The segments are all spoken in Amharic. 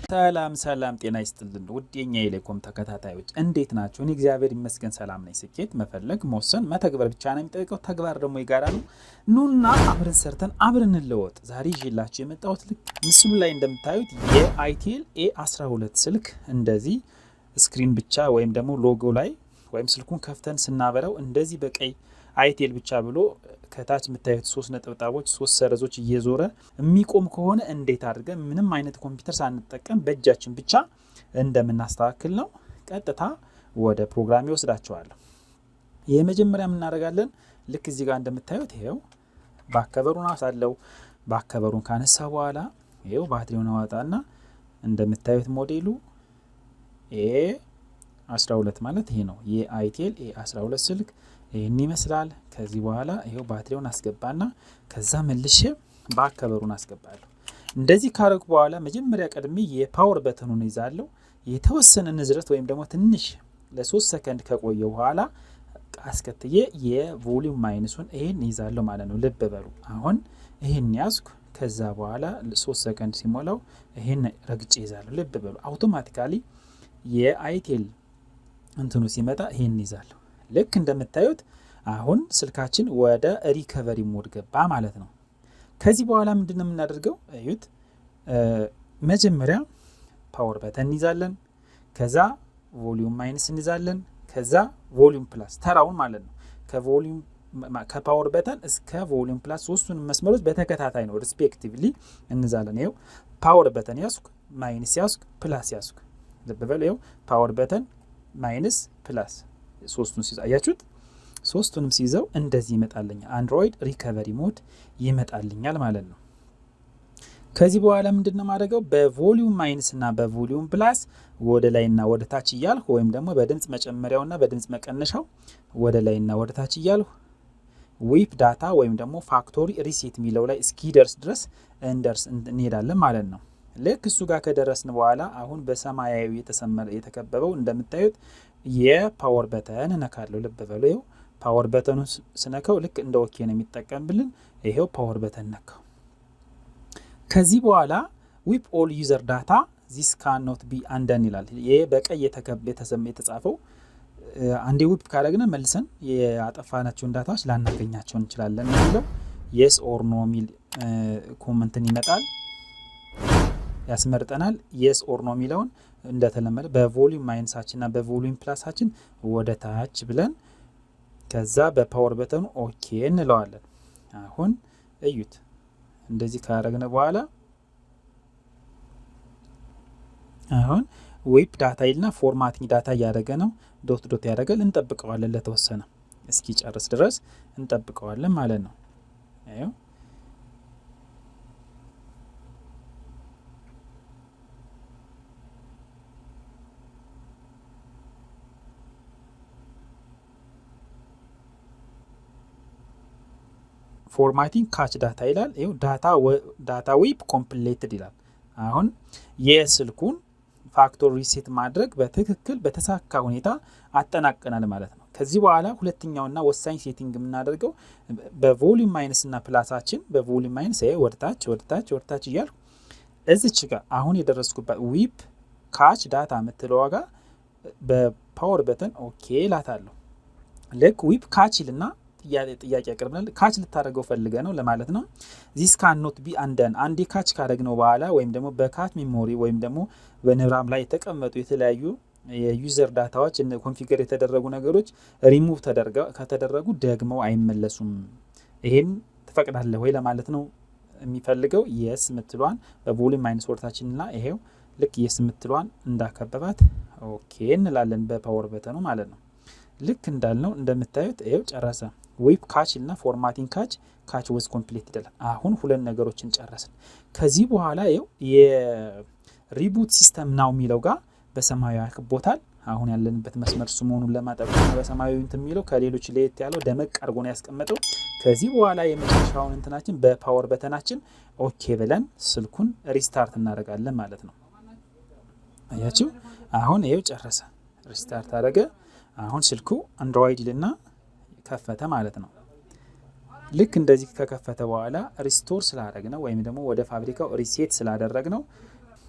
ሰላም ጤና ይስጥልን ውድ የኛ የኤሌኮም ተከታታዮች እንዴት ናችሁ? እኔ እግዚአብሔር ይመስገን ሰላም ነኝ። ስኬት መፈለግ መወሰን መተግበር ብቻ ነው የሚጠይቀው። ተግባር ደግሞ ይጋራ ነው። ኑና አብረን ሰርተን አብረን እንለወጥ። ዛሬ ይዤላችሁ የመጣሁት ልክ ምስሉ ላይ እንደምታዩት የአይቴል A12 ስልክ እንደዚህ ስክሪን ብቻ ወይም ደግሞ ሎጎ ላይ ወይም ስልኩን ከፍተን ስናበራው እንደዚህ በቀይ አይቴል ብቻ ብሎ ከታች የምታዩት 3 ነጥቦች 3 ሰረዞች እየዞረ የሚቆም ከሆነ እንዴት አድርገን ምንም አይነት ኮምፒውተር ሳንጠቀም በእጃችን ብቻ እንደምናስተካክል ነው። ቀጥታ ወደ ፕሮግራም ይወስዳቸዋል። የመጀመሪያ ምን እናደርጋለን? ልክ እዚህ ጋር እንደምታዩት ይሄው ባከበሩን አሳለው ባከበሩን ካነሳ በኋላ ይሄው ባትሪውን አወጣና እንደምታዩት ሞዴሉ A12 ማለት ይሄ ነው። የአይቴል A12 ስልክ ይሄን ይመስላል። ከዚህ በኋላ ይሄው ባትሪውን አስገባና ከዛ መልሼ ባከበሩን አስገባለሁ። እንደዚህ ካረኩ በኋላ መጀመሪያ ቀድሜ የፓወር በተኑን ይዛለሁ። የተወሰነ ንዝረት ወይም ደግሞ ትንሽ ለ3 ሰከንድ ከቆየው በኋላ አስከትዬ የቮሊዩም ማይነሱን ይሄን ይዛለሁ ማለት ነው። ልብ በሉ አሁን ይሄን ያዝኩ። ከዛ በኋላ 3 ሰከንድ ሲሞላው ይሄን ረግጬ ይዛለሁ። ልብ በሉ አውቶማቲካሊ የአይቴል እንትኑ ሲመጣ ይሄን ይዛለሁ። ልክ እንደምታዩት አሁን ስልካችን ወደ ሪከቨሪ ሞድ ገባ ማለት ነው። ከዚህ በኋላ ምንድነው የምናደርገው? እዩት። መጀመሪያ ፓወር በተን እንይዛለን፣ ከዛ ቮሊዩም ማይነስ እንይዛለን፣ ከዛ ቮሊዩም ፕላስ ተራውን ማለት ነው። ከፓወር በተን እስከ ቮሊዩም ፕላስ ሶስቱን መስመሮች በተከታታይ ነው ሪስፔክቲቭሊ እንዛለን። ይሄው ፓወር በተን ያስኩ፣ ማይነስ ያስኩ፣ ፕላስ ያስኩ። ልብ በሉ ይሄው ፓወር በተን ማይነስ ፕላስ ሶስቱን ሲይዝ አያችሁት? ሶስቱንም ሲይዘው እንደዚህ ይመጣልኛል። አንድሮይድ ሪከቨሪ ሞድ ይመጣልኛል ማለት ነው። ከዚህ በኋላ ምንድነው ማድረገው? በቮሊዩም ማይነስ እና በቮሊዩም ፕላስ ወደ ላይና ወደ ታች እያልኩ ወይም ደግሞ በድምጽ መጨመሪያውና በድምጽ መቀነሻው ወደ ላይና ወደ ታች እያልኩ ዊፕ ዳታ ወይም ደግሞ ፋክቶሪ ሪሴት ሚለው ላይ እስኪደርስ ድረስ እንሄዳለን ማለት ነው። ልክ እሱ ጋር ከደረስን በኋላ አሁን በሰማያዊ የተከበበው እንደምታዩት የፓወር በተን ነካለሁ። ልብ በሉ ይሄው ፓወር በተኑ ስነካው ልክ እንደ ኦኬ ነው የሚጠቀምብልን። ይሄው ፓወር በተን ነካው። ከዚህ በኋላ ዊፕ ኦል ዩዘር ዳታ ዚስ ካን ኖት ቢ አንደን ይላል። ይሄ በቀይ የተጻፈው አንዴ ዊፕ ካደረግን መልሰን ያጠፋናቸውን ዳታዎች ላናገኛቸው እንችላለን የሚለው የስ ኦር ኖ ሚል ኮመንትን ይመጣል ያስመርጠናል። የስ ኦር ኖ ሚለውን እንደተለመደ በቮሊዩም ማይነሳችንና በቮሊዩም ፕላሳችን ወደ ታች ብለን ከዛ በፓወር በተኑ ኦኬ እንለዋለን። አሁን እዩት። እንደዚህ ካረግነ በኋላ አሁን ዌብ ዳታ ይልና ፎርማቲንግ ዳታ ያደረገ ነው። ዶት ዶት ያደረገል። እንጠብቀዋለን ለተወሰነ እስኪ ጨርስ ድረስ እንጠብቀዋለን ማለት ነው። አይው ፎርማቲንግ ካች ዳታ ይላል። ይሄው ዳታ ዊፕ ኮምፕሊትድ ይላል። አሁን የስልኩን ፋክቶሪ ሪሴት ማድረግ በትክክል በተሳካ ሁኔታ አጠናቀናል ማለት ነው። ከዚህ በኋላ ሁለተኛውና ወሳኝ ሴቲንግ የምናደርገው በቮሊዩም ማይነስ እና ፕላሳችን በቮሊዩም ማይነስ ወደታች እያልኩ እዚች ጋር አሁን የደረስኩበት ዊፕ ካች ዳታ የምትለው ዋጋ በፓወር በተን ኦኬ ላታለሁ። ልክ ዊፕ ካች ይልና ጥያቄ ያቀርብናል። ካች ልታደርገው ፈልገ ነው ለማለት ነው። ዚስ ካን ኖት ቢ አንደን አንዴ ካች ካደረግነው በኋላ ወይም ደግሞ በካች ሜሞሪ ወይም ደግሞ በንብራም ላይ የተቀመጡ የተለያዩ የዩዘር ዳታዎች ኮንፊገር የተደረጉ ነገሮች ሪሙቭ ከተደረጉ ደግመው አይመለሱም። ይሄን ትፈቅዳለህ ወይ ለማለት ነው የሚፈልገው። የስ ምትሏን በቮሊዩም ማይነስ ወርታችንና ይሄው ልክ የስ ምትሏን እንዳከበባት ኦኬ እንላለን በፓወር በተኑ ማለት ነው። ልክ እንዳልነው እንደምታዩት ይሄው ጨረሰ። ዊፕ ካች እና ፎርማቲንግ ካች ወዝ ኮምፕሊት ይላል። አሁን ሁለት ነገሮችን ጨረስን። ከዚህ በኋላ ይሄው የሪቡት ሲስተም ናው የሚለው ጋር በሰማያዊ አክቦታል። አሁን ያለንበት መስመር ስሙኑን ለማጠብቅ በሰማያዊ እንትን የሚለው ከሌሎች ለየት ያለው ደመቅ አድርጎ ነው ያስቀመጠው። ከዚህ በኋላ የመጨረሻውን እንትናችን በፓወር በተናችን ኦኬ ብለን ስልኩን ሪስታርት እናደርጋለን ማለት ነው። አያችሁ አሁን ይሄው ጨረሰ። ሪስታርት አደረገ። አሁን ስልኩ አንድሮይድ ልና ከፈተ ማለት ነው። ልክ እንደዚህ ከከፈተ በኋላ ሪስቶር ስላደረግነው ወይም ደግሞ ወደ ፋብሪካው ሪሴት ስላደረግነው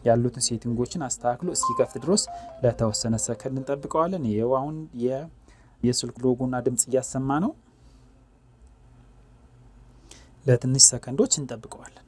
ያሉትን ሴቲንጎችን አስተካክሎ እስኪከፍት ድረስ ለተወሰነ ሰከንድ እንጠብቀዋለን። ይሄው አሁን የስልክ ሎጎና ድምጽ እያሰማ ነው። ለትንሽ ሰከንዶች እንጠብቀዋለን።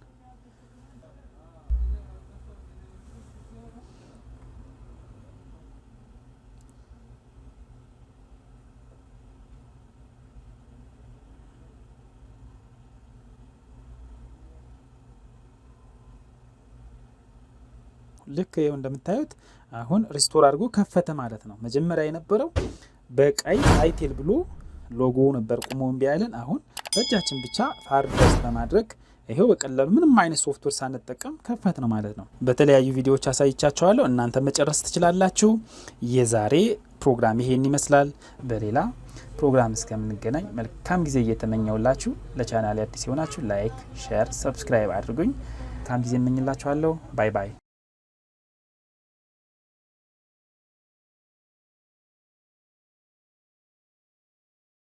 ልክ ይሄው እንደምታዩት አሁን ሪስቶር አድርጎ ከፈተ ማለት ነው። መጀመሪያ የነበረው በቀይ አይቴል ብሎ ሎጎ ነበር ቆሞ እምቢ ያለን። አሁን በእጃችን ብቻ ሃርድዌር በማድረግ ይሄው በቀላሉ ምንም አይነት ሶፍትዌር ሳንጠቀም ከፈት ነው ማለት ነው። በተለያዩ ቪዲዮዎች አሳይቻችኋለሁ። እናንተ መጨረስ ትችላላችሁ። የዛሬ ፕሮግራም ይሄን ይመስላል። በሌላ ፕሮግራም እስከምንገናኝ መልካም ጊዜ እየተመኘውላችሁ፣ ለቻናሌ አዲስ የሆናችሁ ላይክ፣ ሼር፣ ሰብስክራይብ አድርጉኝ። መልካም ጊዜ እመኝላችኋለሁ። ባይ ባይ።